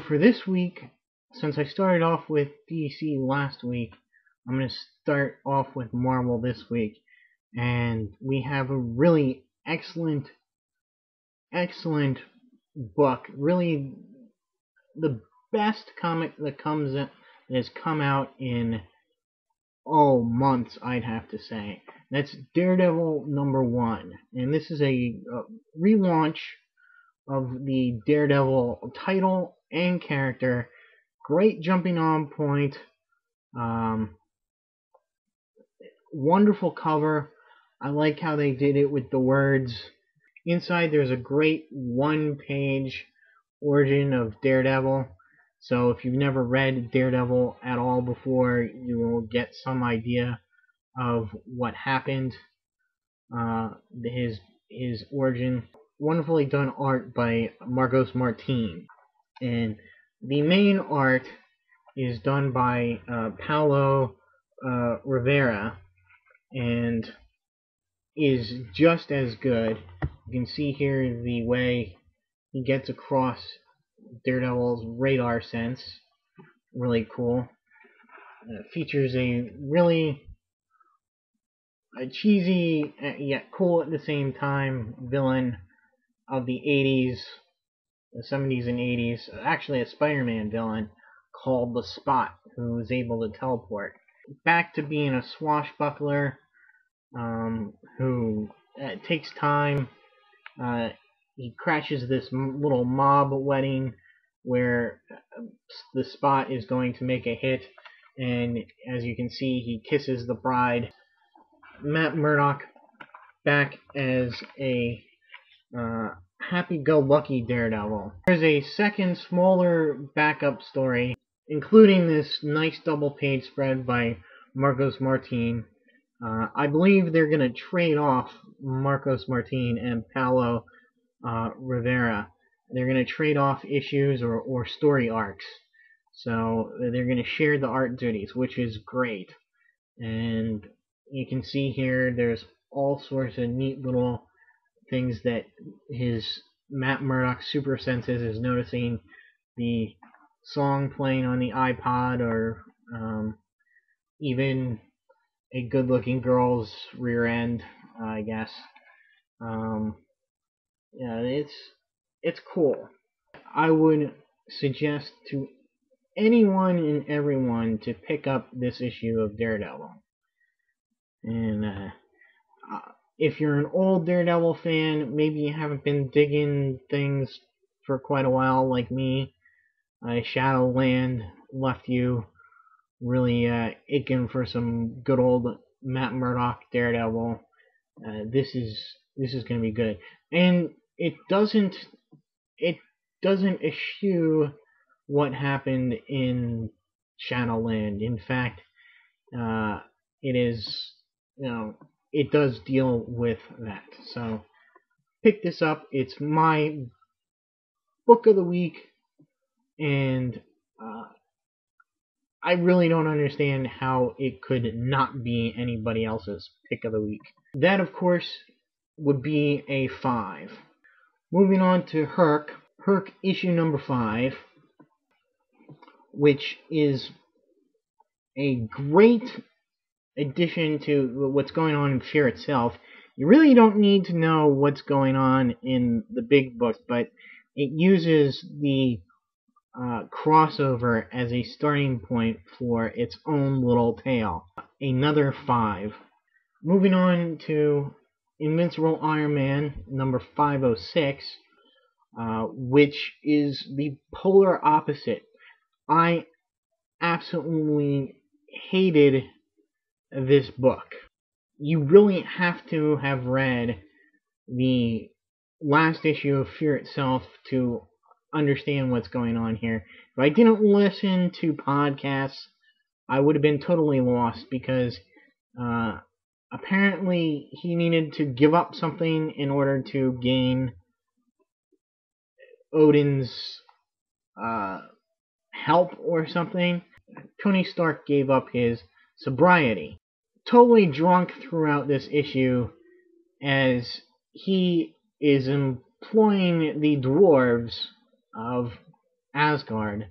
for this week, since I started off with DC last week, I'm going to start off with Marvel this week. And we have a really excellent book. Really the best comic that has come out in months, I'd have to say. That's Daredevil #1. And this is a relaunch of the Daredevil title and character. Great jumping on point. Wonderful cover. I like how they did it with the words. Inside there's a great one-page origin of Daredevil. So if you've never read Daredevil at all before, you will get some idea of what happened. His origin. Wonderfully done art by Marcos Martin. And the main art is done by Paulo Rivera, and is just as good. You can see here the way he gets across Daredevil's radar sense. Really cool. Features a really cheesy yet cool at the same time villain of the 80s, the 70s and 80s. Actually a Spider-Man villain called the Spot, who was able to teleport. Back to being a swashbuckler who takes time. He crashes this little mob wedding where the Spot is going to make a hit, and as you can see, he kisses the bride. Matt Murdock back as a happy-go-lucky Daredevil. There's a second, smaller backup story, including this nice double-page spread by Marcos Martin. I believe they're going to trade off Marcos Martin and Paulo Rivera. They're going to trade off issues or story arcs. So they're going to share the art duties, which is great. And you can see here there's all sorts of neat little things that his Matt Murdock super senses is noticing. The song playing on the iPod, or even a good-looking girl's rear end, I guess. Yeah, it's cool. I would suggest to anyone and everyone to pick up this issue of Daredevil. And if you're an old Daredevil fan, maybe you haven't been digging things for quite a while like me, Shadowland left you really aching for some good old Matt Murdock Daredevil. This is going to be good, and it doesn't eschew what happened in Shadowland. In fact, it is, it does deal with that. So pick this up. It's my book of the week, and I really don't understand how it could not be anybody else's pick of the week. That, of course, would be a 5. Moving on to Herc issue #5, which is a great addition to what's going on in Fear itself. You really don't need to know what's going on in the big book, but it uses the crossover as a starting point for its own little tale. Another 5. Moving on to Invincible Iron Man #506, which is the polar opposite. I absolutely hated this book. You really have to have read the last issue of Fear itself to understand what's going on here. If I didn't listen to podcasts, I would have been totally lost, because apparently he needed to give up something in order to gain Odin's help or something. Tony Stark gave up his sobriety. Totally drunk throughout this issue, as he is employing the dwarves of Asgard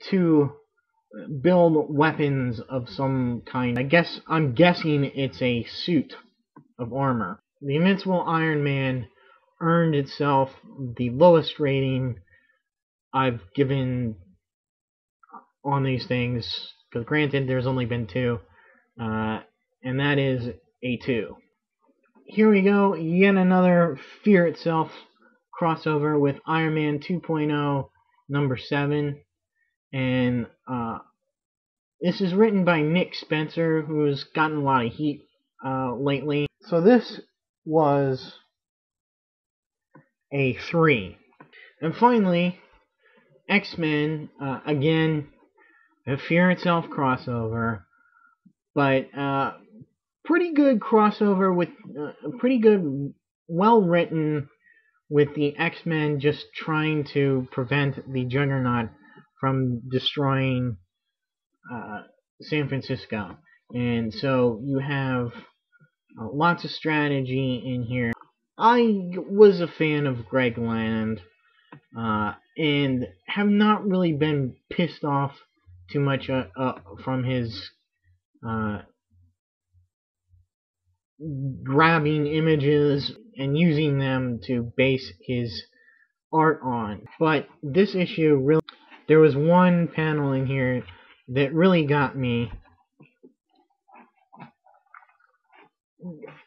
to build weapons of some kind. I'm guessing it's a suit of armor. The Invincible Iron Man earned itself the lowest rating I've given on these things, because granted there's only been two, and that is a 2. Here we go, yet another Fear Itself crossover with Iron Man 2.0 number 7, and this is written by Nick Spencer, who's gotten a lot of heat lately. So this was a 3. And finally, X-Men, again, a Fear Itself crossover, but pretty good crossover with pretty good, well written, with the X-Men just trying to prevent the Juggernaut from destroying San Francisco. And so you have lots of strategy in here. I was a fan of Greg Land, and have not really been pissed off too much from his grabbing images and using them to base his art on. But this issue really, there was one panel in here that really got me.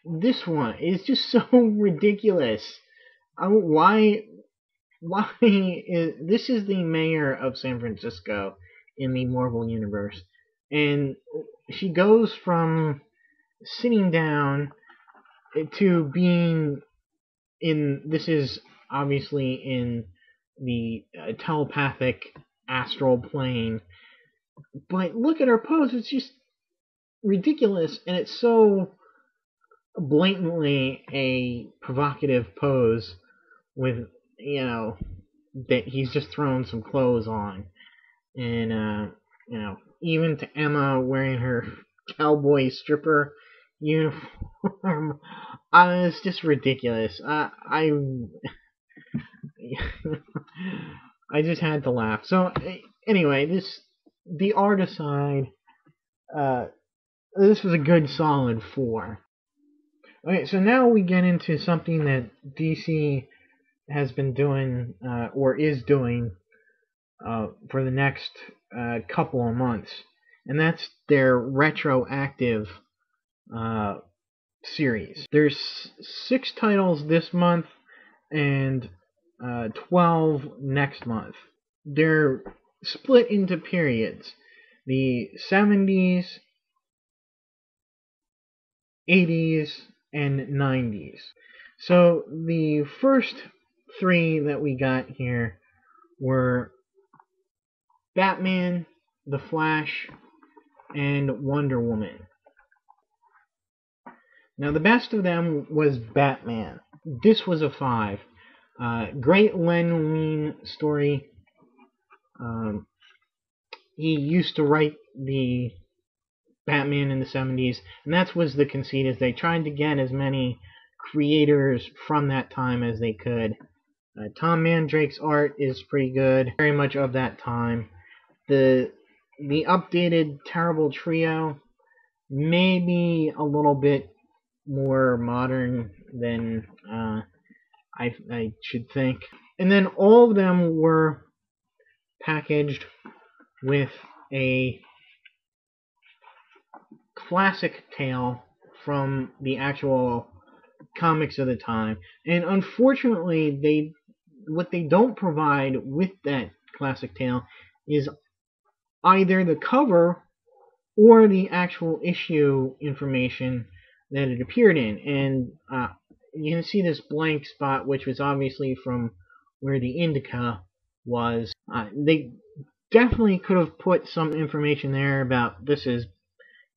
This one is just so ridiculous. Why is this is the mayor of San Francisco in the Marvel universe, and she goes from sitting down to being in, this is obviously in the telepathic astral plane, but look at her pose, it's just ridiculous, and it's so blatantly a provocative pose with, that he's just throwing some clothes on, and even to Emma wearing her cowboy stripper uniform, it's just ridiculous. I just had to laugh. So anyway, the art aside, this was a good solid 4. Okay, so now we get into something that DC has been doing, or is doing, for the next couple of months, and that's their retroactive series. There's 6 titles this month and 12 next month. They're split into periods: the 70s, 80s, and 90s. So the first 3 that we got here were Batman, The Flash, and Wonder Woman. Now the best of them was Batman. This was a 5. Great Len Wein story. He used to write the Batman in the 70s, and that was the conceit, is they tried to get as many creators from that time as they could. Tom Mandrake's art is pretty good, very much of that time. The updated Terrible Trio may be a little bit more modern than I should think. And then all of them were packaged with a classic tale from the actual comics of the time. And unfortunately, what they don't provide with that classic tale is either the cover or the actual issue information that it appeared in. And you can see this blank spot, which was obviously from where the indica was. They definitely could have put some information there about, this is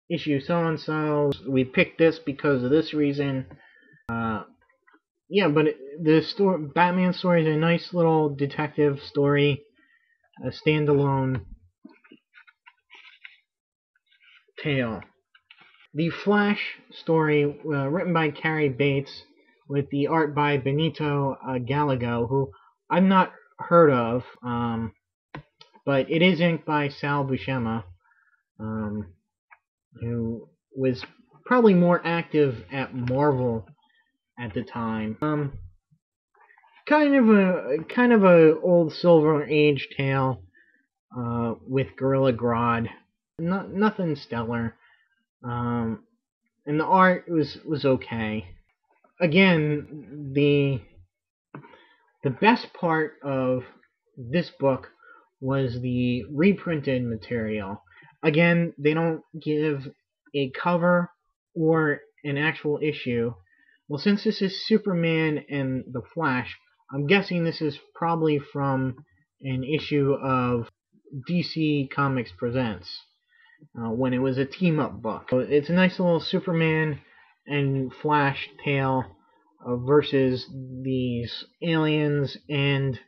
issue so-and-so, we picked this because of this reason. Yeah, but the Batman story is a nice little detective story, a standalone tale. The Flash story, written by Cary Bates, with the art by Benito Gallego, who I've not heard of. but it is inked by Sal Buscema, who was probably more active at Marvel at the time. Kind of a old Silver Age tale with Gorilla Grodd. Nothing stellar. And the art was okay. Again, the best part of this book was the reprinted material. Again, they don't give a cover or an actual issue. Well, since this is Superman and the Flash, I'm guessing this is probably from an issue of DC Comics Presents, when it was a team-up book. So it's a nice little Superman and Flash tale versus these aliens and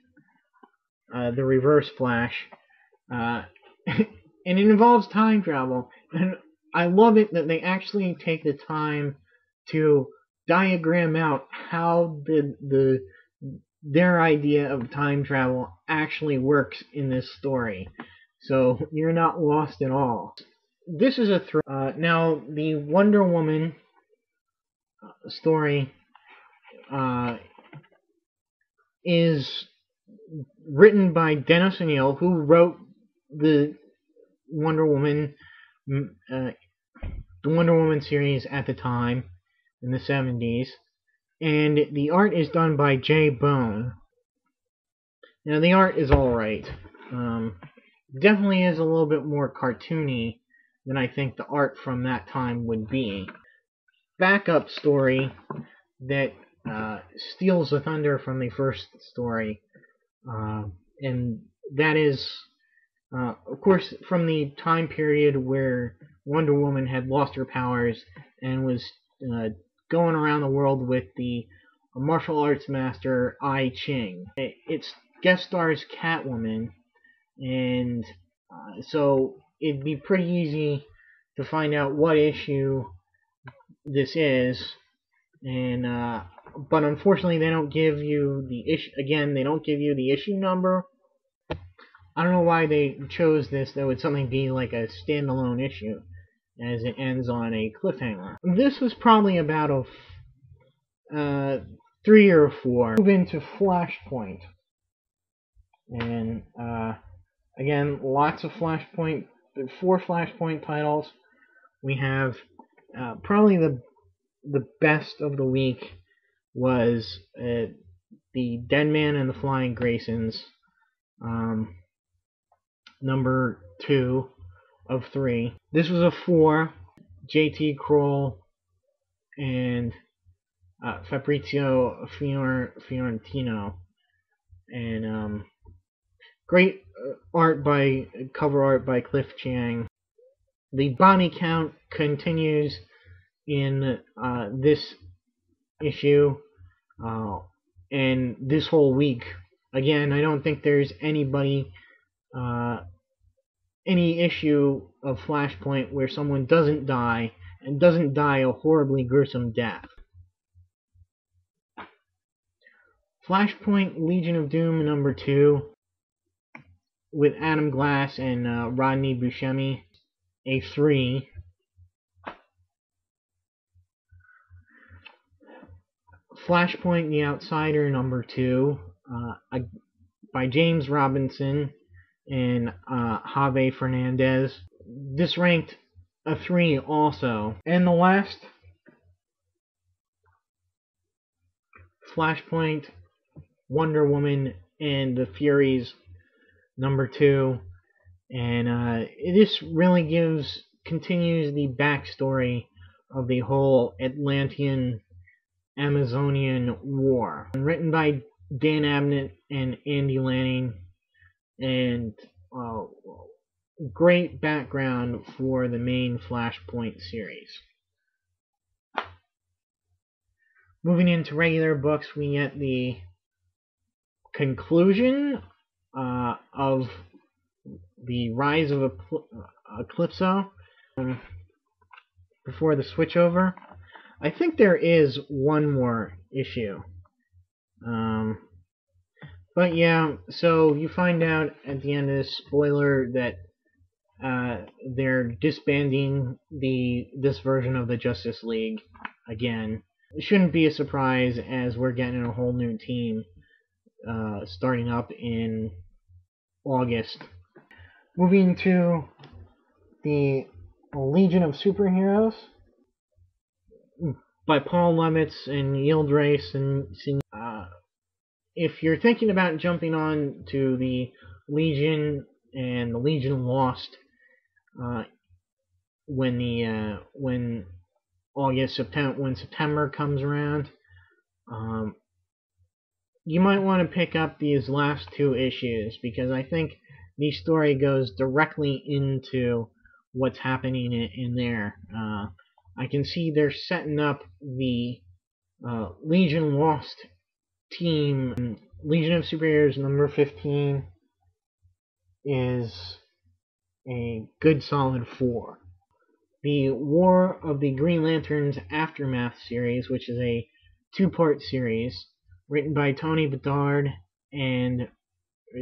the Reverse Flash. And it involves time travel. And I love it that they actually take the time to diagram out how their idea of time travel actually works in this story. So you're not lost at all. This is a now the Wonder Woman story is written by Dennis O'Neil, who wrote the Wonder Woman series at the time in the 70s, and the art is done by Jay Bone. Now the art is alright. Definitely is a little bit more cartoony than I think the art from that time would be. Backup story that steals the thunder from the first story, and that is, of course, from the time period where Wonder Woman had lost her powers and was going around the world with the martial arts master I Ching. It's guest stars Catwoman, and so it'd be pretty easy to find out what issue this is, and but unfortunately they don't give you the issue. Again, they don't give you the issue number. I don't know why they chose this. That would something be like a standalone issue, as it ends on a cliffhanger. This was probably about a 3 or 4. Move into Flashpoint, and again, lots of Flashpoint. 4 Flashpoint titles. We have probably the best of the week was the Dead Man and the Flying Graysons, number 2 of 3. This was a 4. J.T. Kroll and Fabrizio Fiorentino, and great cover art by Cliff Chiang. The body count continues in this issue and this whole week. Again, I don't think there's any issue of Flashpoint where someone doesn't die, and doesn't die a horribly gruesome death. Flashpoint Legion of Doom number 2 with Adam Glass and Rodney Buscemi, a 3. Flashpoint The Outsider number 2 by James Robinson and Javier Fernandez. This ranked a 3 also. And the last, Flashpoint Wonder Woman and the Furies number 2, and this really continues the backstory of the whole Atlantean Amazonian War. Written by Dan Abnett and Andy Lanning, and great background for the main Flashpoint series. Moving into regular books, we get the conclusion of the Rise of Eclipso before the switchover. I think there is one more issue. But yeah, so you find out at the end of this spoiler that they're disbanding this version of the Justice League again. It shouldn't be a surprise as we're getting a whole new team starting up in August. Moving to the Legion of Superheroes by Paul Levitz and Yildiz and if you're thinking about jumping on to the Legion and the Legion Lost uh, when September comes around, um, you might want to pick up these last two issues because I think the story goes directly into what's happening in there. I can see they're setting up the Legion Lost team. Legion of Superheroes number 15 is a good solid 4. The War of the Green Lanterns Aftermath series, which is a two-part series written by Tony Bedard and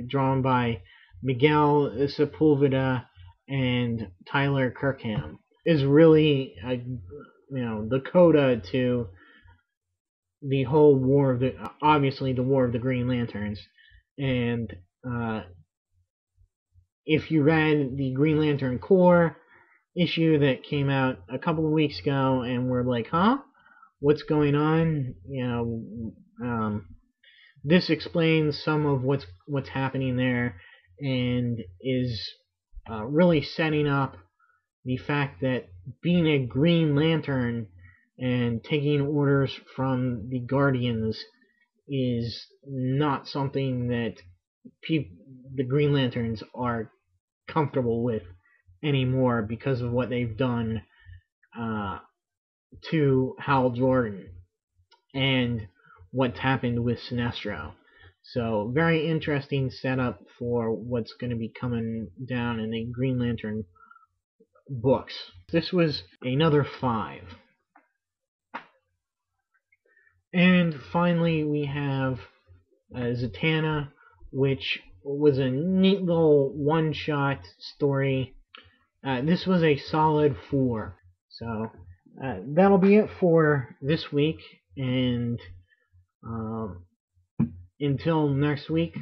drawn by Miguel Sepulveda and Tyler Kirkham, is really the coda to the whole war of the War of the Green Lanterns. And if you read the Green Lantern Corps issue that came out a couple of weeks ago and were like, huh, what's going on? This explains some of what's happening there and is really setting up the fact that being a Green Lantern and taking orders from the Guardians is not something that the Green Lanterns are comfortable with anymore because of what they've done to Hal Jordan and what's happened with Sinestro. So very interesting setup for what's going to be coming down in the Green Lantern books. This was another 5. And finally we have Zatanna, which was a neat little one-shot story. This was a solid 4. So that'll be it for this week, and until next week,